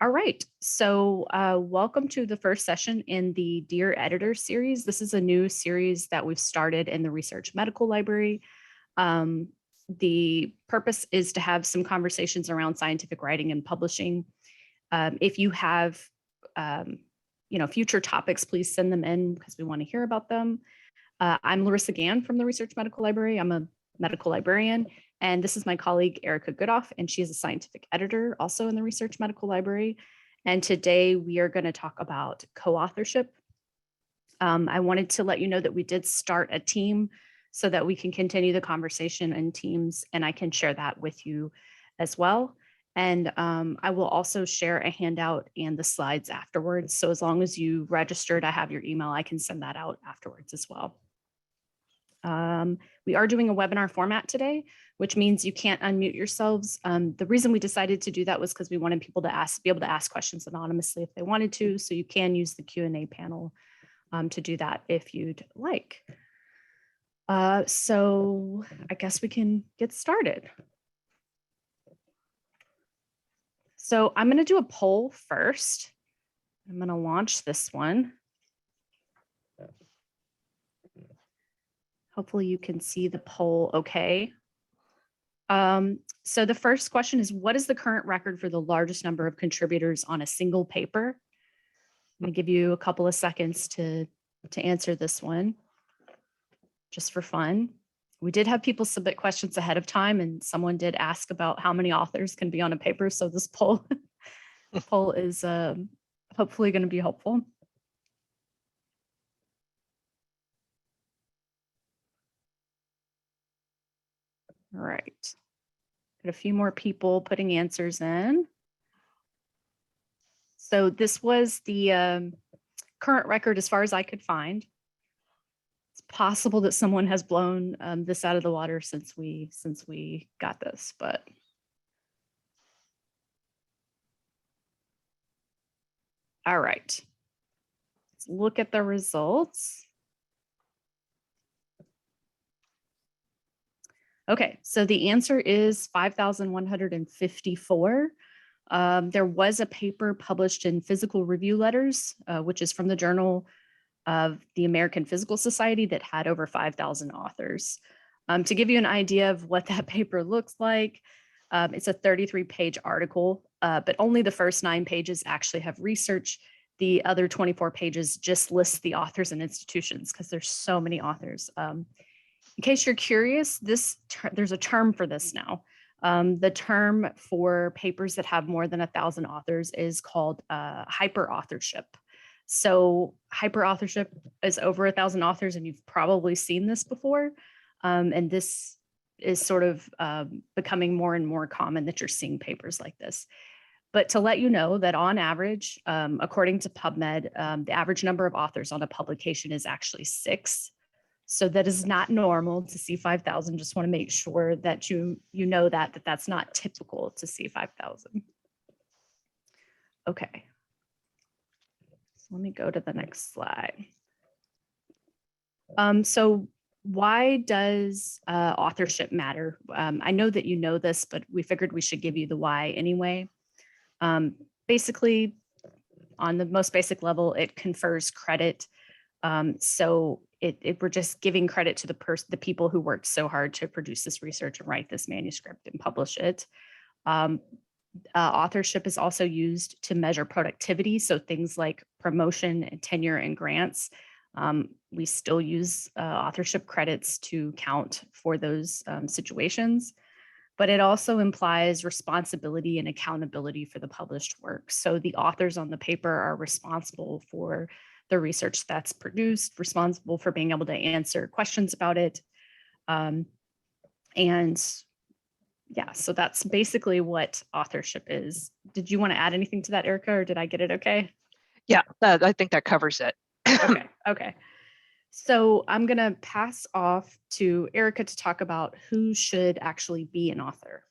All right, so welcome to the first session in the Dear Editor series. This is a new series that we've started in the Research Medical Library. The purpose is to have some conversations around scientific writing and publishing. If you have future topics, please send them in because we want to hear about them. I'm Larissa Gann from the Research Medical Library. I'm a medical librarian, and this is my colleague, Erica Goodoff, and she is a scientific editor also in the Research Medical Library. And today we are going to talk about co-authorship. I wanted to let you know that we did start a team so that we can continue the conversation in teams, and I can share that with you as well. And I will also share a handout and the slides afterwards. So as long as you registered, I have your email, I can send that out afterwards as well. We are doing a webinar format today, which means you can't unmute yourselves. The reason we decided to do that was because we wanted people to be able to ask questions anonymously if they wanted to. So you can use the Q&A panel to do that if you'd like. So I guess we can get started. So I'm going to do a poll first. I'm going to launch this one. Hopefully you can see the poll okay. So the first question is, what is the current record for the largest number of contributors on a single paper? I'm going to give you a couple of seconds to answer this one, just for fun. We did have people submit questions ahead of time, and someone did ask about how many authors can be on a paper. So this poll, is hopefully going to be helpful. All right, got a few more people putting answers in. So this was the current record as far as I could find. It's possible that someone has blown this out of the water since we got this, but. All right, let's look at the results. Okay, so the answer is 5,154. There was a paper published in Physical Review Letters, which is from the Journal of the American Physical Society, that had over 5,000 authors. To give you an idea of what that paper looks like, it's a 33-page article, but only the first 9 pages actually have research. The other 24 pages just list the authors and institutions because there's so many authors. In case you're curious, there's a term for this now. The term for papers that have more than 1,000 authors is called hyper-authorship. So hyper-authorship is over 1,000 authors, and you've probably seen this before. And this is sort of becoming more and more common that you're seeing papers like this. But to let you know that on average, according to PubMed, the average number of authors on a publication is actually 6. So that is not normal to see 5,000. Just want to make sure that you know that that's not typical to see 5,000. Okay. So let me go to the next slide. So why does authorship matter? I know that you know this, but we figured we should give you the why anyway. Basically, on the most basic level, it confers credit. So we're just giving credit to the people who worked so hard to produce this research and write this manuscript and publish it. Authorship is also used to measure productivity. So things like promotion and tenure and grants, we still use authorship credits to count for those situations. But it also implies responsibility and accountability for the published work. So the authors on the paper are responsible for the research that's produced, responsible for being able to answer questions about it. And yeah, so that's basically what authorship is. Did you want to add anything to that, Erica, or did I get it okay? Yeah, I think that covers it. Okay. So I'm going to pass off to Erica to talk about who should actually be an author.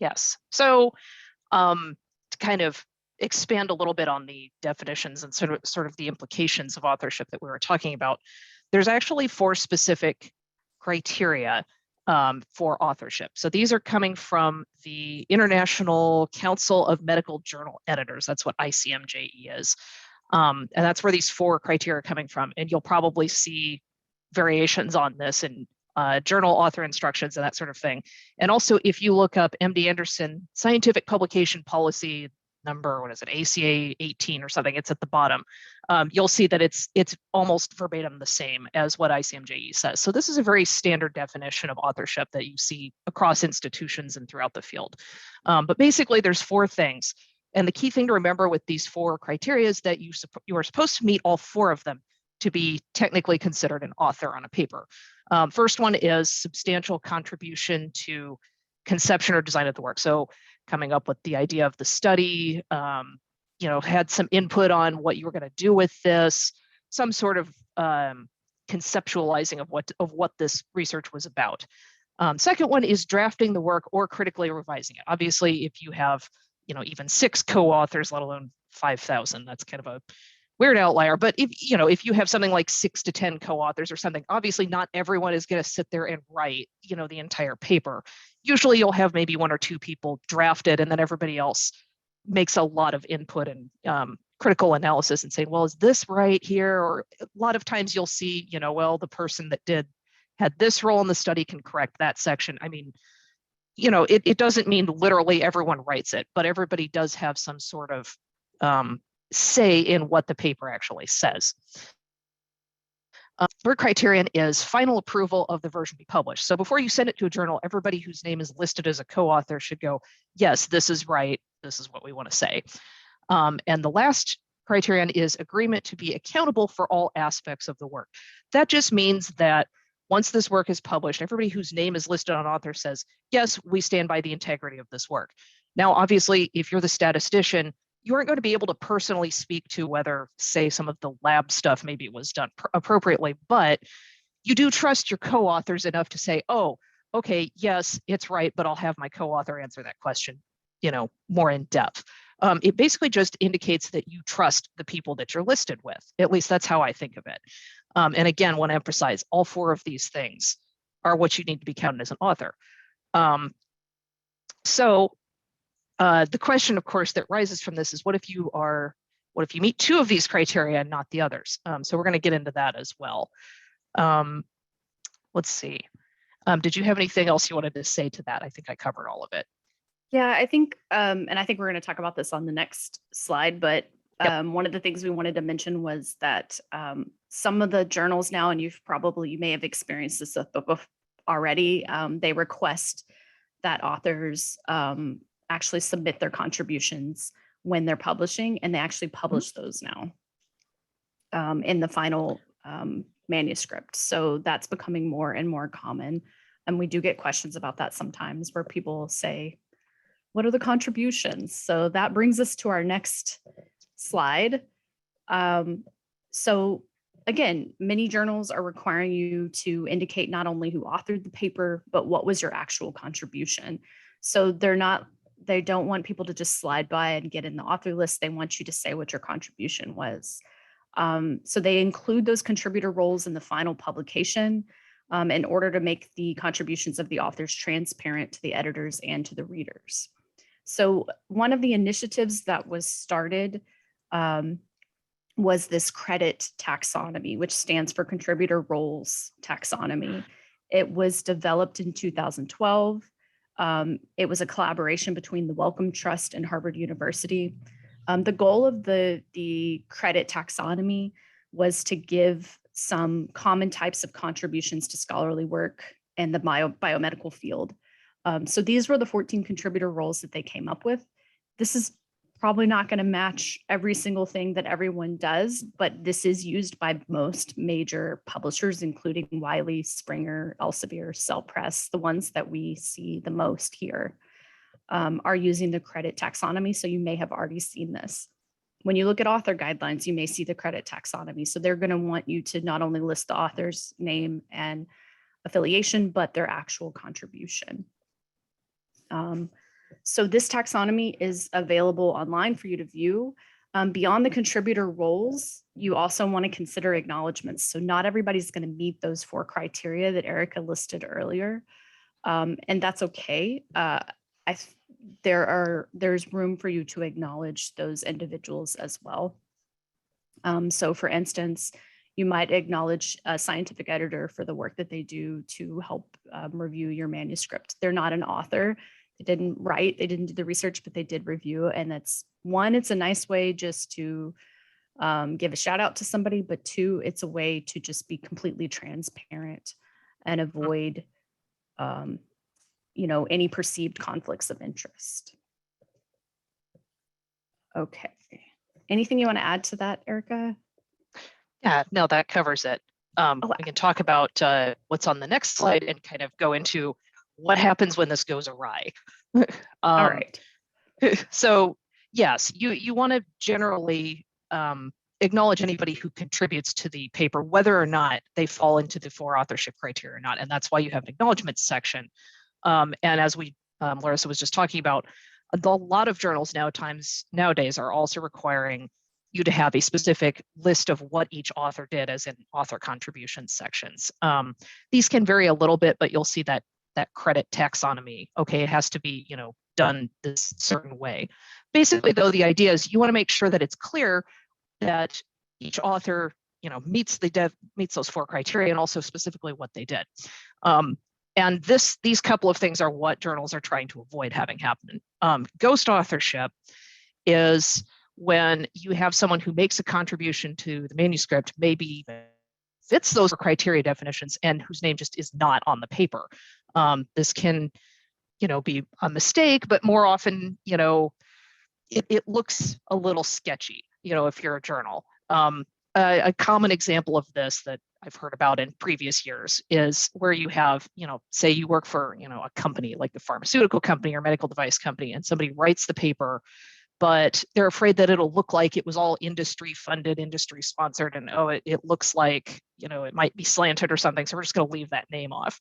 Yes, so to kind of expand a little bit on the definitions and sort of the implications of authorship that we were talking about, there's actually 4 specific criteria for authorship. So these are coming from the International Council of Medical Journal Editors. That's what ICMJE is. And that's where these 4 criteria are coming from. And you'll probably see variations on this in journal author instructions and that sort of thing. And also, if you look up MD Anderson Scientific Publication Policy number, what is it, ACA 18 or something, it's at the bottom. You'll see that it's almost verbatim the same as what ICMJE says. So this is a very standard definition of authorship that you see across institutions and throughout the field. But basically, there's 4 things. And the key thing to remember with these 4 criteria is that you are supposed to meet all 4 of them to be technically considered an author on a paper. First one is substantial contribution to conception or design of the work. So coming up with the idea of the study, had some input on what you were going to do with this, some sort of conceptualizing of what this research was about. Second one is drafting the work or critically revising it. Obviously, if you have even 6 co-authors, let alone 5,000, that's kind of a weird outlier. But if you have something like 6 to 10 co-authors or something, obviously not everyone is going to sit there and write the entire paper. Usually you'll have maybe 1 or 2 people draft it, and then everybody else makes a lot of input and critical analysis and say, well, is this right here? Or a lot of times you'll see, well, the person that had this role in the study can correct that section. I mean, it doesn't mean literally everyone writes it, but everybody does have some sort of say in what the paper actually says. Third criterion is final approval of the version be published. So before you send it to a journal, everybody whose name is listed as a co-author should go, yes, this is right. This is what we want to say. And the last criterion is agreement to be accountable for all aspects of the work. That just means that once this work is published, everybody whose name is listed on author says, yes, we stand by the integrity of this work. Now, obviously, if you're the statistician, you aren't going to be able to personally speak to whether, say, some of the lab stuff maybe was done appropriately, but you do trust your co-authors enough to say, oh, okay, yes, it's right, but I'll have my co-author answer that question, more in depth. It basically just indicates that you trust the people that you're listed with. At least that's how I think of it. And again, want to emphasize all 4 of these things are what you need to be counted as an author. The question, of course, that rises from this is what if you meet 2 of these criteria and not the others? So we're going to get into that as well. Let's see. Did you have anything else you wanted to say to that? I think I covered all of it. Yeah, I think, and I think we're going to talk about this on the next slide, but one of the things we wanted to mention was that some of the journals now, and you may have experienced this already, they request that authors actually submit their contributions when they're publishing, and they actually publish those now in the final manuscript. So that's becoming more and more common. And we do get questions about that sometimes where people say, what are the contributions? So that brings us to our next slide. So again, many journals are requiring you to indicate not only who authored the paper, but what was your actual contribution. So they don't want people to just slide by and get in the author list. They want you to say what your contribution was. So they include those contributor roles in the final publication in order to make the contributions of the authors transparent to the editors and to the readers. So one of the initiatives that was started was this credit taxonomy, which stands for Contributor Roles Taxonomy. It was developed in 2012. It was a collaboration between the Wellcome Trust and Harvard University. The goal of the credit taxonomy was to give some common types of contributions to scholarly work in the biomedical field. So these were the 14 contributor roles that they came up with. This is probably not going to match every single thing that everyone does, but this is used by most major publishers, including Wiley, Springer, Elsevier, Cell Press. The ones that we see the most here are using the credit taxonomy. So you may have already seen this. When you look at author guidelines, you may see the credit taxonomy. So they're going to want you to not only list the author's name and affiliation, but their actual contribution. So this taxonomy is available online for you to view. Beyond the contributor roles, you also want to consider acknowledgements. So not everybody's going to meet those 4 criteria that Erica listed earlier. And that's okay. There's room for you to acknowledge those individuals as well. So for instance, you might acknowledge a scientific editor for the work that they do to help review your manuscript. They're not an author. They didn't write, they didn't do the research, but they did review. And that's one, it's a nice way just to give a shout out to somebody, but two, it's a way to just be completely transparent and avoid, any perceived conflicts of interest. Okay. Anything you want to add to that, Erica? Yeah, no, that covers it. We can talk about what's on the next slide and kind of go into what happens when this goes awry. All right. So yes, you want to generally acknowledge anybody who contributes to the paper, whether or not they fall into the for authorship criteria or not. And that's why you have an acknowledgement section. And as Larissa was just talking about, a lot of journals nowadays are also requiring you to have a specific list of what each author did, as in author contribution sections. These can vary a little bit, but you'll see that credit taxonomy. Okay, it has to be done this certain way. Basically, though, the idea is you want to make sure that it's clear that each author meets those 4 criteria, and also specifically what they did. And these couple of things are what journals are trying to avoid having happen. Ghost authorship is when you have someone who makes a contribution to the manuscript, maybe even fits those criteria definitions, and whose name just is not on the paper. This can, be a mistake, but more often, it looks a little sketchy, if you're a journal. A common example of this that I've heard about in previous years is where you have, say you work for, a company like the pharmaceutical company or medical device company, and somebody writes the paper, but they're afraid that it'll look like it was all industry funded, industry sponsored, and it looks like, it might be slanted or something. So we're just going to leave that name off.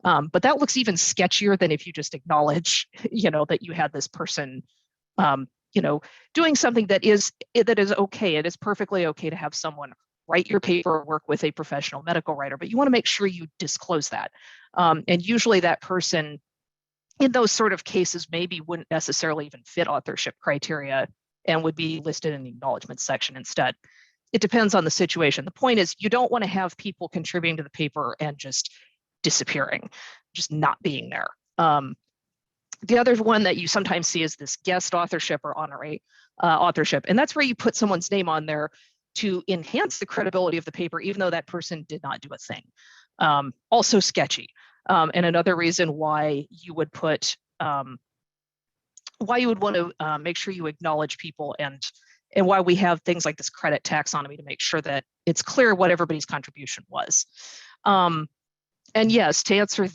But that looks even sketchier than if you just acknowledge, that you had this person, doing something that is okay. It is perfectly okay to have someone write your paper or work with a professional medical writer, but you want to make sure you disclose that. And usually that person in those sort of cases maybe wouldn't necessarily even fit authorship criteria and would be listed in the acknowledgement section instead. It depends on the situation. The point is, you don't want to have people contributing to the paper and just disappearing, just not being there. The other one that you sometimes see is this guest authorship or honorary authorship. And that's where you put someone's name on there to enhance the credibility of the paper, even though that person did not do a thing. Also sketchy. And another reason why you would put, why you would want to make sure you acknowledge people, and why we have things like this credit taxonomy to make sure that it's clear what everybody's contribution was. And yes, to answer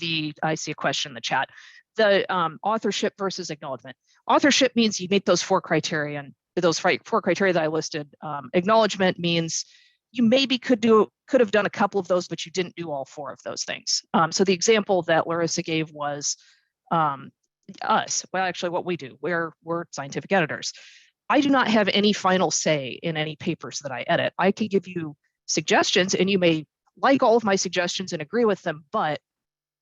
I see a question in the chat, the authorship versus acknowledgement. Authorship means you meet those 4 criteria, and those 4 criteria that I listed. Acknowledgement means you maybe could have done a couple of those, but you didn't do all 4 of those things. So the example that Larissa gave was us. Well, actually, what we do, we're scientific editors. I do not have any final say in any papers that I edit. I can give you suggestions, and you may like all of my suggestions and agree with them, but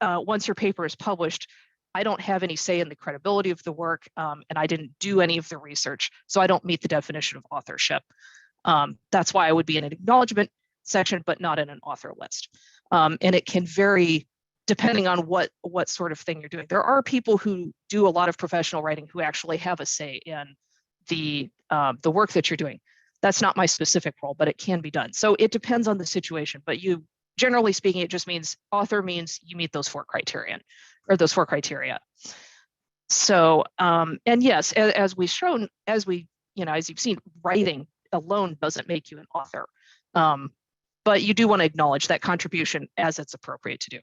once your paper is published, I don't have any say in the credibility of the work, and I didn't do any of the research, so I don't meet the definition of authorship. That's why I would be in an acknowledgement section, but not in an author list. And it can vary depending on what sort of thing you're doing. There are people who do a lot of professional writing who actually have a say in the work that you're doing. That's not my specific role, but it can be done. So it depends on the situation, but generally speaking, it just means author means you meet those 4 criteria. So, and yes, as we've shown, as you've seen, writing alone doesn't make you an author. But you do want to acknowledge that contribution as it's appropriate to do.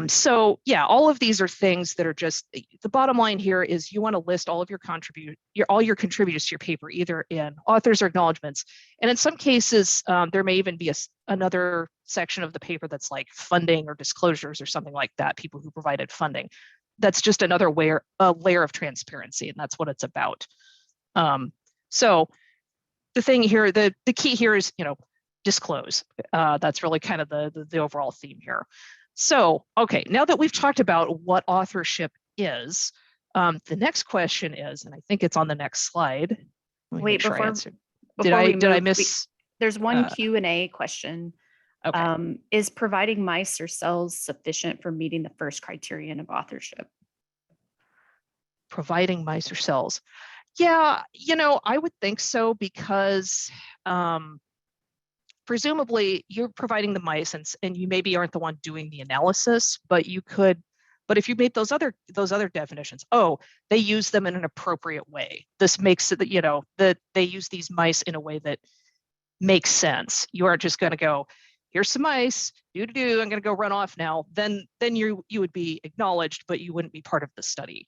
So yeah, all of these are things that are just, the bottom line here is you want to list all of your contributors to your paper, either in authors or acknowledgements. And in some cases, there may even be another section of the paper that's like funding or disclosures or something like that, people who provided funding. That's just another layer of transparency, and that's what it's about. So the thing here, the key here is, disclose. That's really kind of the overall theme here. So, okay, now that we've talked about what authorship is, the next question is, and I think it's on the next slide. Let me Wait, make sure I answered. before we Did I move, miss? there's one Q&A question. Okay. Is providing mice or cells sufficient for meeting the first criterion of authorship? Providing mice or cells. Yeah, I would think so, because presumably you're providing the mice, and you maybe aren't the one doing the analysis, but you could. But if you made those other definitions, oh, they use them in an appropriate way. This makes it that that they use these mice in a way that makes sense. You aren't just going to go, here's some mice, I'm going to go run off now. Then you would be acknowledged, but you wouldn't be part of the study.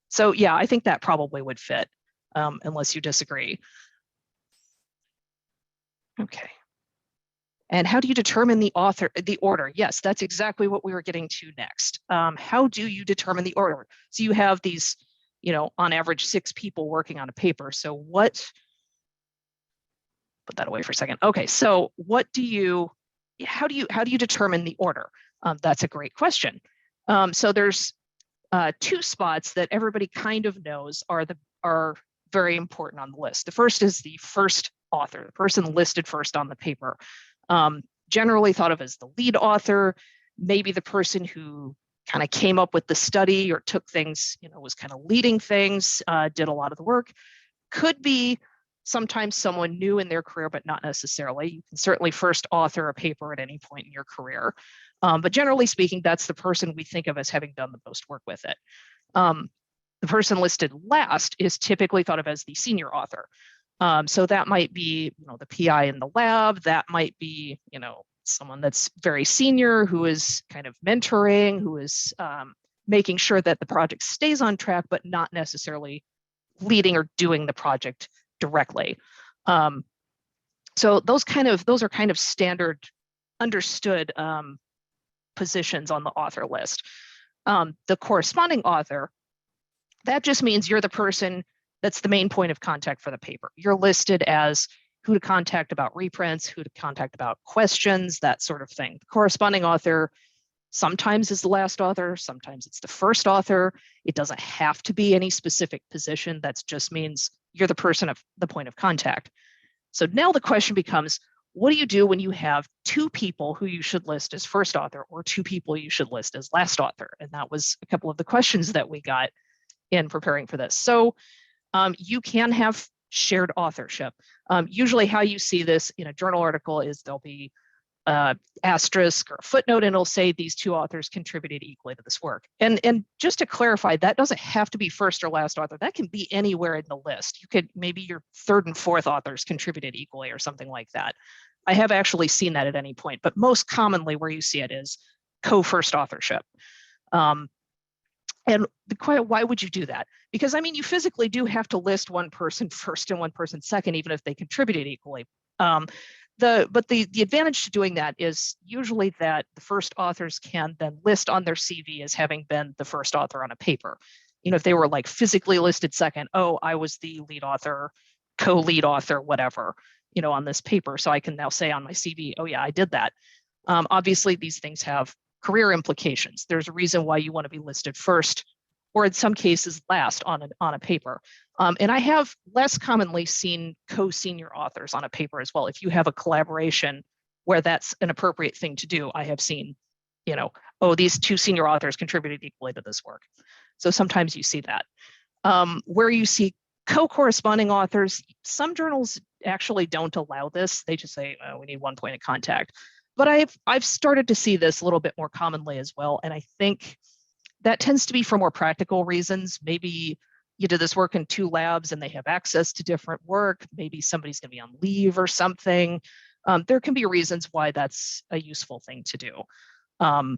So yeah, I think that probably would fit, unless you disagree. Okay. And how do you determine the order? Yes, that's exactly what we were getting to next. How do you determine the order? So you have these, on average 6 people working on a paper. So put that away for a second. Okay, so how do you determine the order? That's a great question. So there's 2 spots that everybody kind of knows are very important on the list. The first is the first author, the person listed first on the paper. Generally thought of as the lead author, maybe the person who kind of came up with the study or took things, was kind of leading things, did a lot of the work. Could be sometimes someone new in their career, but not necessarily. You can certainly first author a paper at any point in your career. But generally speaking, that's the person we think of as having done the most work with it. The person listed last is typically thought of as the senior author. So that might be, the PI in the lab. That might be, someone that's very senior who is kind of mentoring, who is making sure that the project stays on track, but not necessarily leading or doing the project directly. So those are kind of standard, understood positions on the author list. The corresponding author, that just means you're the person that's the main point of contact for the paper. You're listed as who to contact about reprints, who to contact about questions, that sort of thing. The corresponding author sometimes is the last author, sometimes it's the first author. It doesn't have to be any specific position. That just means you're the person of the point of contact. So now the question becomes, what do you do when you have 2 people who you should list as first author or 2 people you should list as last author? And that was a couple of the questions that we got in preparing for this. So you can have shared authorship. Usually how you see this in a journal article is there'll be asterisk or a footnote, and it'll say these 2 authors contributed equally to this work. And just to clarify, that doesn't have to be first or last author. That can be anywhere in the list. You could, maybe your 3rd and 4th authors contributed equally or something like that. I have actually seen that at any point, but most commonly where you see it is co-first authorship. And why would you do that? Because you physically do have to list one person first and one person second, even if they contributed equally. But the advantage to doing that is usually that the first authors can then list on their CV as having been the first author on a paper. If they were like physically listed second, oh, I was the lead author, co-lead author, whatever, on this paper. So I can now say on my CV, oh yeah, I did that. Obviously, these things have career implications. There's a reason why you want to be listed first, or in some cases last on a paper. And I have less commonly seen co-senior authors on a paper as well. If you have a collaboration where that's an appropriate thing to do, I have seen, oh, these 2 senior authors contributed equally to this work. So sometimes you see that. Where you see co-corresponding authors, some journals actually don't allow this. They just say, oh, we need one point of contact. But I've started to see this a little bit more commonly as well. And I think that tends to be for more practical reasons. Maybe you did this work in 2 labs and they have access to different work. Maybe somebody's going to be on leave or something. There can be reasons why that's a useful thing to do.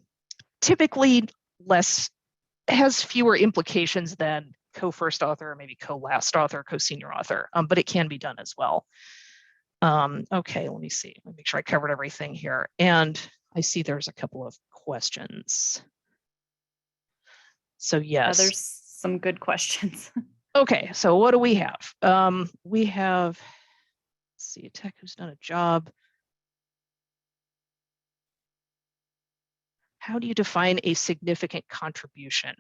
Typically, has fewer implications than co-first author, or maybe co-last author, co-senior author, but it can be done as well. Okay, let me see. Let me make sure I covered everything here. And I see there's a couple of questions. So yes. There's some good questions. Okay, so what do we have? We have, let's see, a tech who's done a job. how do you define a significant contribution?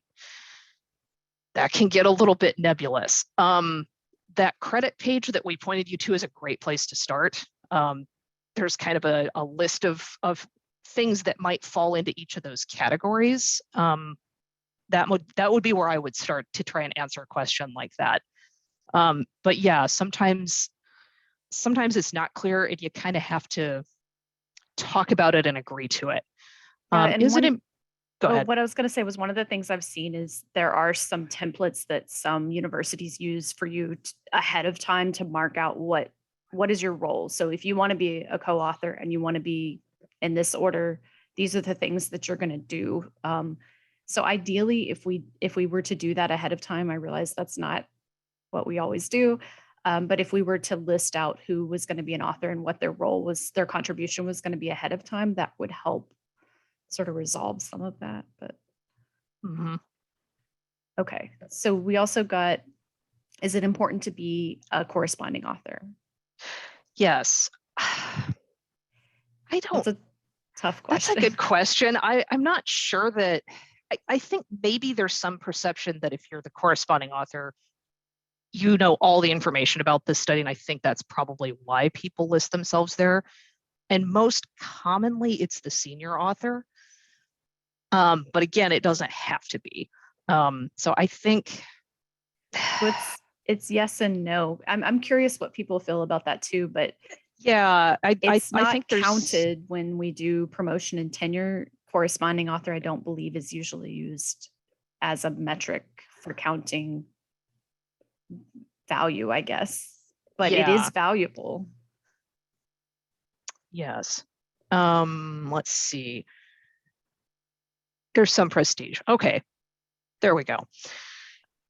That can get a little bit nebulous. That credit page that we pointed you to is a great place to start. There's kind of a list of things that might fall into each of those categories. That would be where I would start to try and answer a question like that. But yeah, sometimes it's not clear and you kind of have to talk about it and agree to it. Go ahead. What I was going to say was one of the things I've seen is there are some templates that some universities use for you ahead of time to mark out what is your role. So if you want to be a co-author and you want to be in this order, these are the things that you're going to do. So ideally, if we were to do that ahead of time, I realize that's not what we always do. But if we were to list out who was going to be an author and what their role was, their contribution was going to be ahead of time, that would help sort of resolve some of that. But okay, so we also got, is it important to be a corresponding author? Yes. That's a tough question. That's a good question. I'm not sure that, I think maybe there's some perception that if you're the corresponding author, you know all the information about this study, and I think that's probably why people list themselves there. And most commonly, it's the senior author. But again, it doesn't have to be. So I think it's yes and no. I'm curious what people feel about that too, but yeah, I think there's counted when we do promotion and tenure. Corresponding author, I don't believe, is usually used as a metric for counting value, I guess, but it is valuable. Yes. Let's see. There's some prestige. Okay, there we go.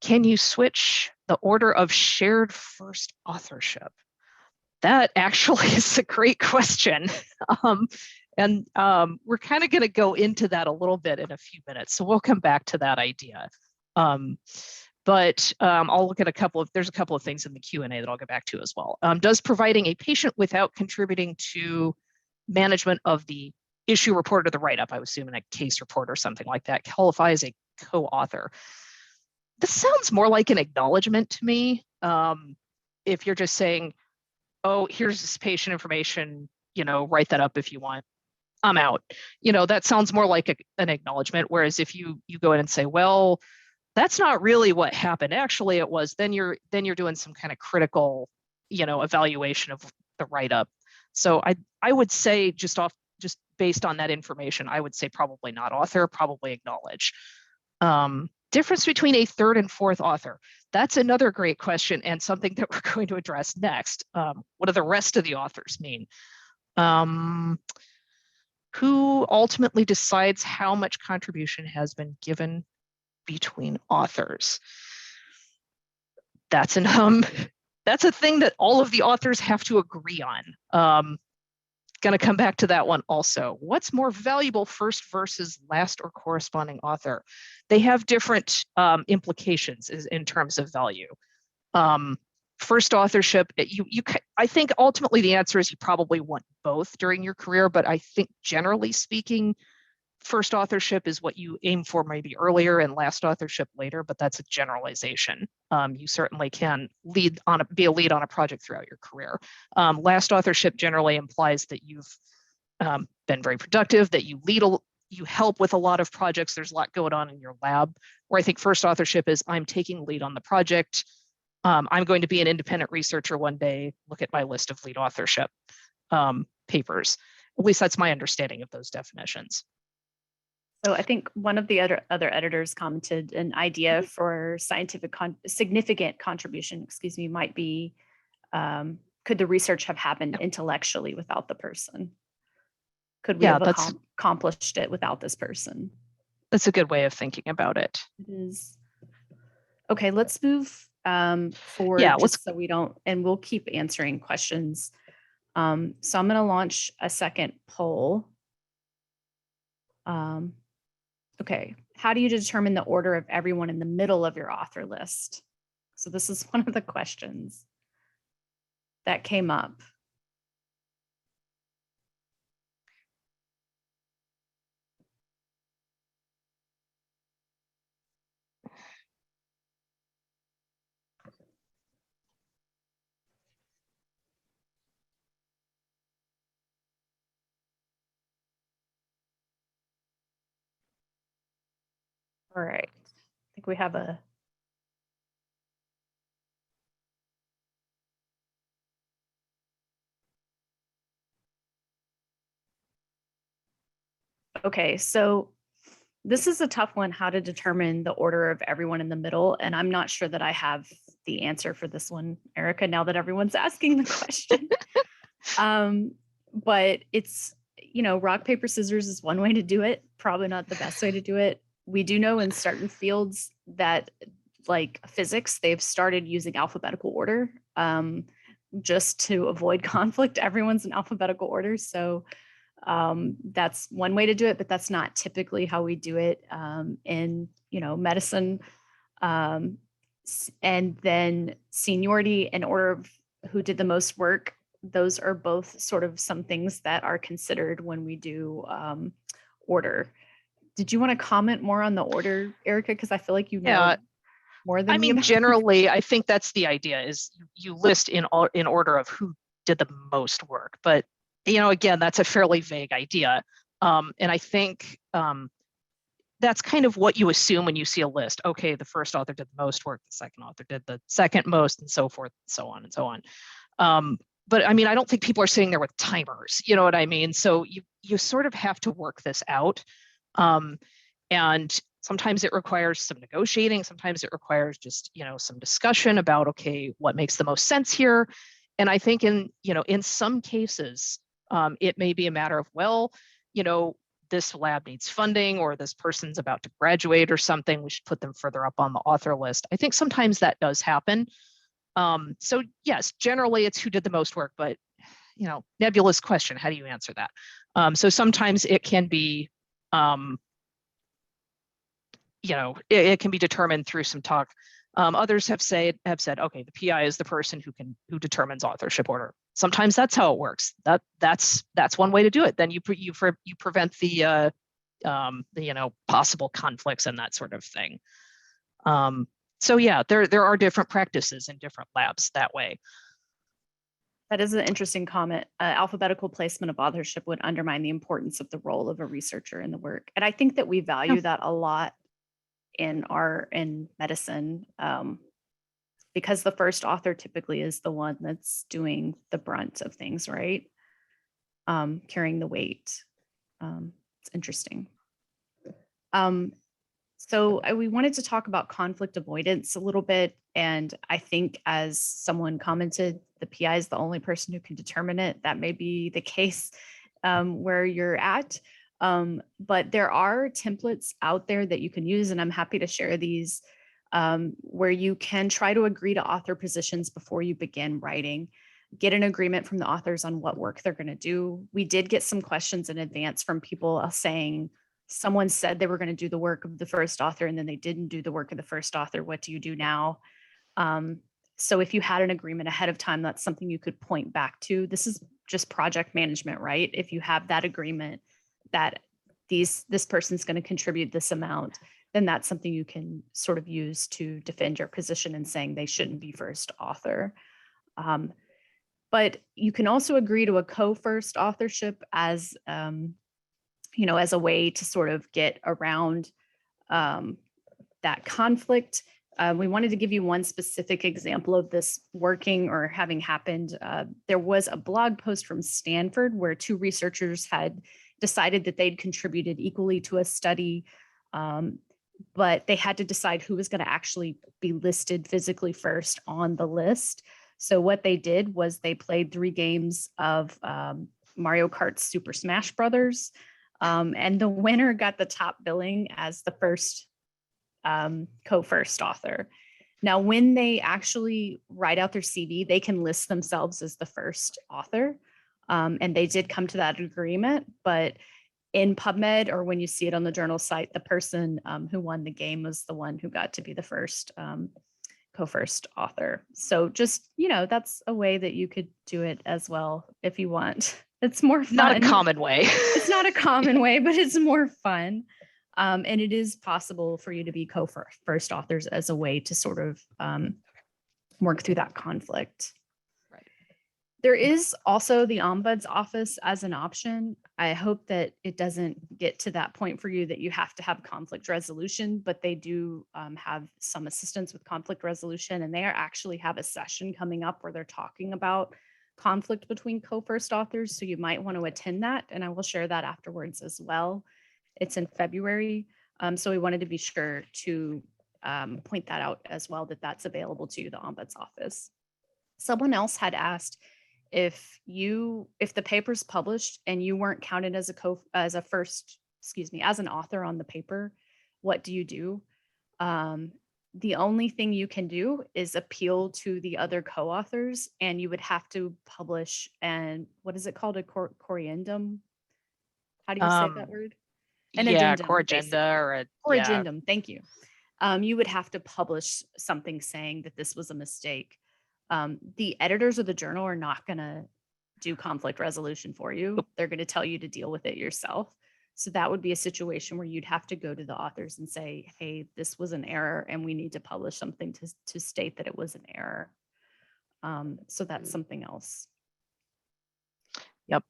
Can you switch the order of shared first authorship? That actually is a great question. And we're kind of going to go into that a little bit in a few minutes. So we'll come back to that idea. But I'll look at there's a couple of things in the Q&A that I'll get back to as well. Does providing a patient without contributing to management of the issue report or the write-up, I would assume in a case report or something like that, qualify as a co-author? This sounds more like an acknowledgement to me. If you're just saying, oh, here's this patient information, write that up if you want, I'm out. That sounds more like an acknowledgement. Whereas if you go in and say, well, that's not really what happened. Actually, it was, then you're doing some kind of critical, evaluation of the write-up. So I would say just based on that information, I would say probably not author, probably acknowledge. Difference between a third and fourth author. That's another great question and something that we're going to address next. What do the rest of the authors mean? Who ultimately decides how much contribution has been given between authors? That's a thing that all of the authors have to agree on. Going to come back to that one also. What's more valuable, first versus last or corresponding author? They have different implications in terms of value. First authorship, I think ultimately the answer is you probably want both during your career, but I think generally speaking, first authorship is what you aim for maybe earlier and last authorship later, but that's a generalization. You certainly can be a lead on a project throughout your career. Last authorship generally implies that you've been very productive, that you help with a lot of projects. There's a lot going on in your lab. Where I think first authorship is I'm taking lead on the project. I'm going to be an independent researcher one day. Look at my list of lead authorship papers. At least that's my understanding of those definitions. So I think one of the other editors commented an idea for significant contribution, might be, could the research have happened intellectually without the person? Could we have accomplished it without this person? That's a good way of thinking about it. It is. Okay, let's move forward so we don't, and we'll keep answering questions. So I'm going to launch a second poll. Okay, how do you determine the order of everyone in the middle of your author list? So this is one of the questions that came up. All right. I think we have a. Okay, so this is a tough one, how to determine the order of everyone in the middle. And I'm not sure that I have the answer for this one, Erica, now that everyone's asking the question. But it's, rock, paper, scissors is one way to do it. Probably not the best way to do it. We do know in certain fields that, like physics, they've started using alphabetical order just to avoid conflict. Everyone's in alphabetical order. So that's one way to do it, but that's not typically how we do it in medicine. And then seniority and order of who did the most work, those are both sort of some things that are considered when we do order. Did you want to comment more on the order, Erica? Because I feel like you know more than me. Generally, I think that's the idea, is you list in order of who did the most work. But, again, that's a fairly vague idea. And I think that's kind of what you assume when you see a list. Okay, the first author did the most work, the second author did the second most, and so forth, and so on and so on. But I mean, I don't think people are sitting there with timers, you know what I mean? So you sort of have to work this out. And sometimes it requires some negotiating. Sometimes it requires just, some discussion about, okay, what makes the most sense here? And I think in some cases, it may be a matter of, well, this lab needs funding, or this person's about to graduate or something, we should put them further up on the author list. I think sometimes that does happen. So yes, generally it's who did the most work, but nebulous question. How do you answer that? So sometimes it can be, it can be determined through some talk. Others have said, okay, the PI is the person who determines authorship order. Sometimes that's how it works. That's one way to do it. Then you prevent the possible conflicts and that sort of thing. So yeah, there are different practices in different labs that way. That is an interesting comment. Alphabetical placement of authorship would undermine the importance of the role of a researcher in the work. And I think that we value that a lot in medicine, because the first author typically is the one that's doing the brunt of things, right? Carrying the weight. It's interesting. So we wanted to talk about conflict avoidance a little bit. And I think, as someone commented, the PI is the only person who can determine it. That may be the case where you're at. But there are templates out there that you can use, and I'm happy to share these, where you can try to agree to author positions before you begin writing, get an agreement from the authors on what work they're going to do. We did get some questions in advance from people saying, someone said they were going to do the work of the first author and then they didn't do the work of the first author. What do you do now? So if you had an agreement ahead of time, that's something you could point back to. This is just project management, right? If you have that agreement that this person's going to contribute this amount, then that's something you can sort of use to defend your position in saying they shouldn't be first author. But you can also agree to a co-first authorship as as a way to sort of get around that conflict. We wanted to give you one specific example of this working or having happened. There was a blog post from Stanford where two researchers had decided that they'd contributed equally to a study, but they had to decide who was going to actually be listed physically first on the list. So what they did was they played 3 games of Mario Kart Super Smash Brothers. And the winner got the top billing as the first co-first author. Now, when they actually write out their CV, they can list themselves as the first author. And they did come to that agreement, but in PubMed, or when you see it on the journal site, the person who won the game was the one who got to be the first co-first author. So just, that's a way that you could do it as well if you want. It's more fun. Not a common way. It's not a common way, but it's more fun. And it is possible for you to be co-first authors as a way to sort of work through that conflict. Right. There is also the ombuds office as an option. I hope that it doesn't get to that point for you that you have to have conflict resolution, but they do have some assistance with conflict resolution, and they actually have a session coming up where they're talking about conflict between co-first authors. So you might want to attend that, and I will share that afterwards as well. It's in February. So we wanted to be sure to point that out as well, that that's available to you, the ombuds office. Someone else had asked if the paper's published and you weren't counted as as an author on the paper, what do you do? The only thing you can do is appeal to the other co-authors, and you would have to publish, and what is it called, a corriendum? How do you say that word? An Yeah, core addendum, agenda basically. or Or addendum, thank you. You would have to publish something saying that this was a mistake. The editors of the journal are not going to do conflict resolution for you. They're going to tell you to deal with it yourself. So that would be a situation where you'd have to go to the authors and say, hey, this was an error and we need to publish something to state that it was an error. So that's something else. Yep.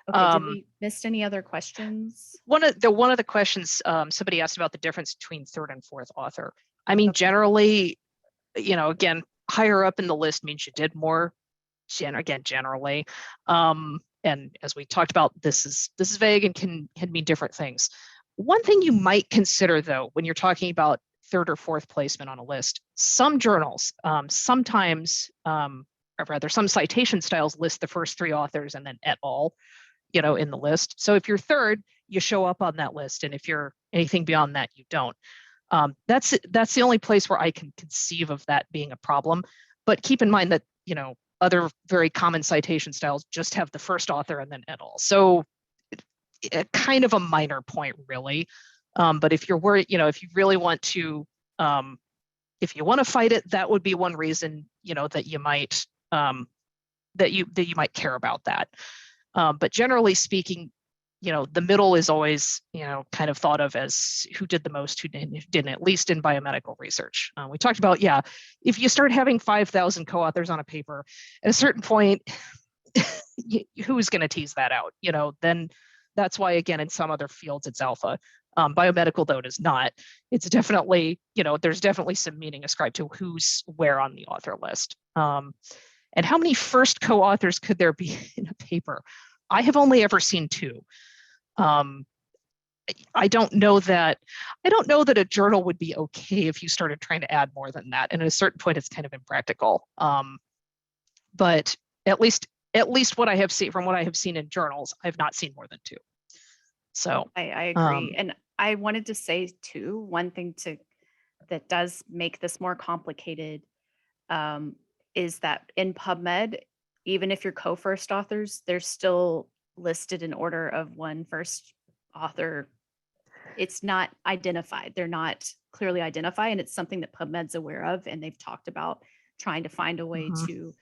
Okay, did we miss any other questions? One of the questions somebody asked about the difference between third and fourth author. I mean, generally, again, higher up in the list means you did more. Generally, and as we talked about, this is vague and can mean different things. One thing you might consider, though, when you're talking about third or fourth placement on a list, some journals sometimes, or rather, some citation styles list the first three authors and then et al. In the list. So if you're third, you show up on that list, and if you're anything beyond that, you don't. That's the only place where I can conceive of that being a problem. But keep in mind that other very common citation styles just have the first author and then et al. So kind of a minor point, really. But if you're worried, if you really want to, if you want to fight it, that would be one reason, that you might care about that. But generally speaking, the middle is always, kind of thought of as who did the most, who didn't, at least in biomedical research. We talked about, if you start having 5,000 co-authors on a paper, at a certain point, who's going to tease that out? Then that's why, again, in some other fields, it's alpha. Biomedical, though, it is not. It's definitely, there's definitely some meaning ascribed to who's where on the author list. And how many first co-authors could there be in a paper? I have only ever seen two. I don't know that a journal would be okay if you started trying to add more than that. And at a certain point, it's kind of impractical. But at least what I have seen from what I have seen in journals, I've not seen more than two. So I agree. And I wanted to say too, one thing that does make this more complicated is that in PubMed, even if you're co-first authors, they're still listed in order of one first author. It's not identified. They're not clearly identified, and it's something that PubMed's aware of, and they've talked about trying to find a way to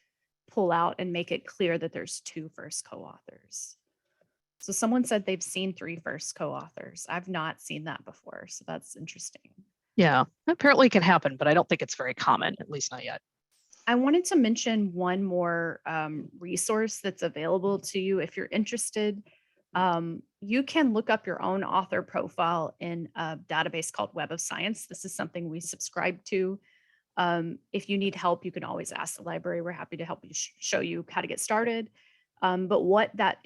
pull out and make it clear that there's two first co-authors. So someone said they've seen 3 first co-authors. I've not seen that before, so that's interesting. Yeah, apparently it can happen, but I don't think it's very common, at least not yet. I wanted to mention one more resource that's available to you if you're interested. You can look up your own author profile in a database called Web of Science. This is something we subscribe to. If you need help, you can always ask the library. We're happy to help you show you how to get started. But what that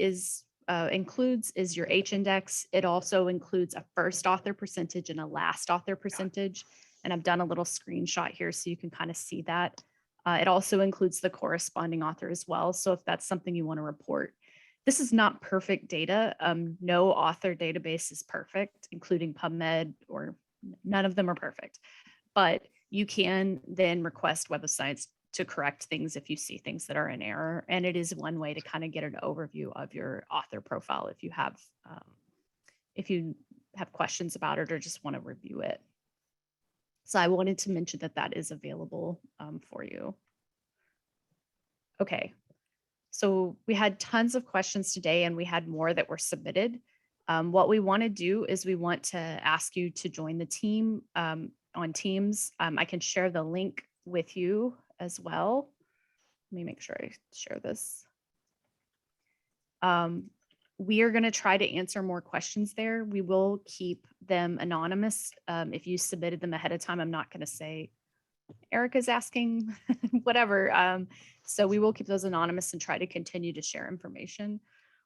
includes is your H-index. It also includes a first author percentage and a last author percentage. And I've done a little screenshot here so you can kind of see that. It also includes the corresponding author as well. So if that's something you want to report, this is not perfect data. No author database is perfect, including PubMed, or none of them are perfect. But you can then request Web of Science to correct things if you see things that are in error. And it is one way to kind of get an overview of your author profile if you have questions about it or just want to review it. So I wanted to mention that that is available for you. Okay, so we had tons of questions today, and we had more that were submitted. What we want to do is we want to ask you to join the team on Teams. I can share the link with you as well. Let me make sure I share this. We are going to try to answer more questions there. We will keep them anonymous. If you submitted them ahead of time, I'm not going to say Erica's asking whatever. So we will keep those anonymous and try to continue to share information.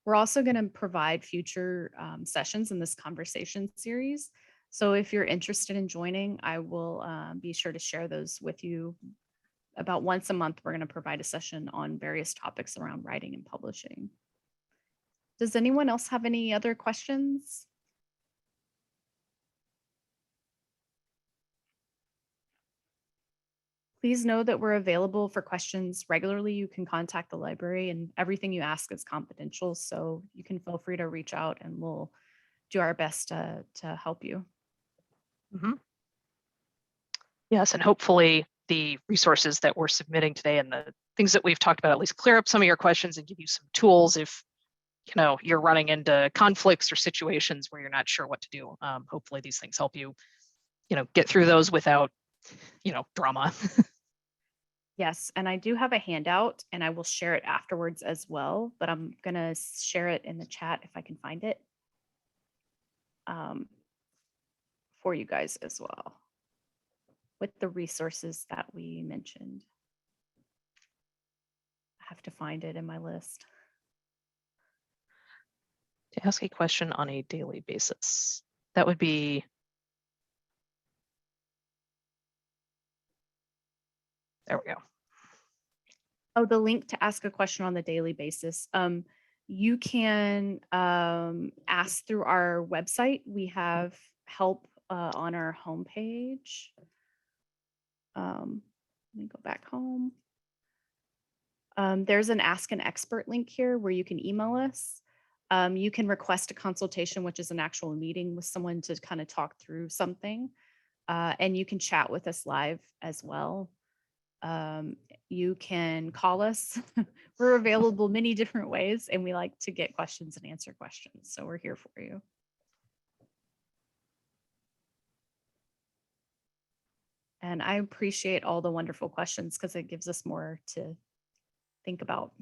We're also going to provide future sessions in this conversation series. So if you're interested in joining, I will be sure to share those with you. About once a month, we're going to provide a session on various topics around writing and publishing. Does anyone else have any other questions? Please know that we're available for questions regularly. You can contact the library and everything you ask is confidential. So you can feel free to reach out and we'll do our best to help you. Yes, and hopefully the resources that we're submitting today and the things that we've talked about at least clear up some of your questions and give you some tools if you're running into conflicts or situations where you're not sure what to do. Hopefully these things help you, get through those without, drama. Yes, and I do have a handout and I will share it afterwards as well, but I'm gonna share it in the chat if I can find it for you guys as well with the resources that we mentioned. I have to find it in my list. To ask a question on a daily basis. That would be there we go. Oh, the link to ask a question on the daily basis. You can ask through our website. We have help on our homepage. Let me go back home. There's an Ask an Expert link here where you can email us. You can request a consultation, which is an actual meeting with someone to kind of talk through something. And you can chat with us live as well. You can call us. We're available many different ways and we like to get questions and answer questions. So we're here for you. And I appreciate all the wonderful questions because it gives us more to think about.